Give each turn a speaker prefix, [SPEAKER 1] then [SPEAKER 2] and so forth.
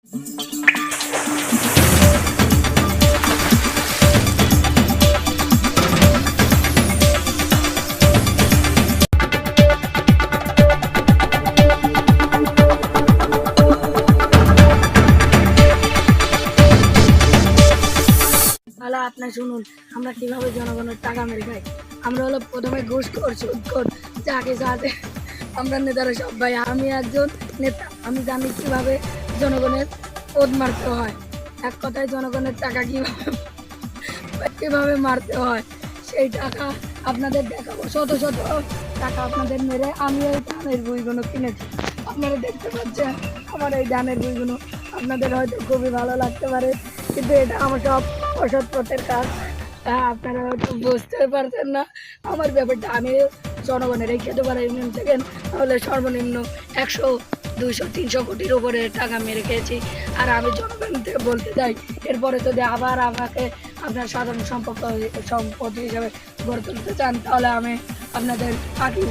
[SPEAKER 1] আপনার শুনুন, আমরা কিভাবে জনগণের টাকা মেরে খাই। আমরা হলো প্রথমে ঘুষ করছি, যাকে যাতে আমরা নেতারা সবাই, আমি একজন নেতা, আমি জানি কিভাবে জনগণের ওদ মারতে হয়। এক কথায় জনগণের টাকা কিভাবে মারতে হয় সেই টাকা আপনাদের দেখাবো। শত শত টাকা আপনাদের মেরে আমি এই ধানের বইগুলো কিনেছি। আপনারা দেখতে পাচ্ছেন আমার এই ধানের বইগুলো। আপনাদের হয়তো খুবই ভালো লাগতে পারে, কিন্তু এটা আমার সব অসৎ পথের কাজ। আপনারা হয়তো বুঝতে পারছেন না আমার ব্যাপারটা। আমি জনগণের এই খেতে পারে ইউনিয়ন থেকে তাহলে সর্বনিম্ন 100, 200, 300 কোটির উপরে টাকা মেরে খেয়েছি। আর আমি জনগণ থেকে বলতে চাই, এরপরে যদি আবার আমাকে আপনার সাধারণ সম্পত্তি হিসাবে গড়ে তুলতে চান তাহলে আমি আপনাদের থাকি।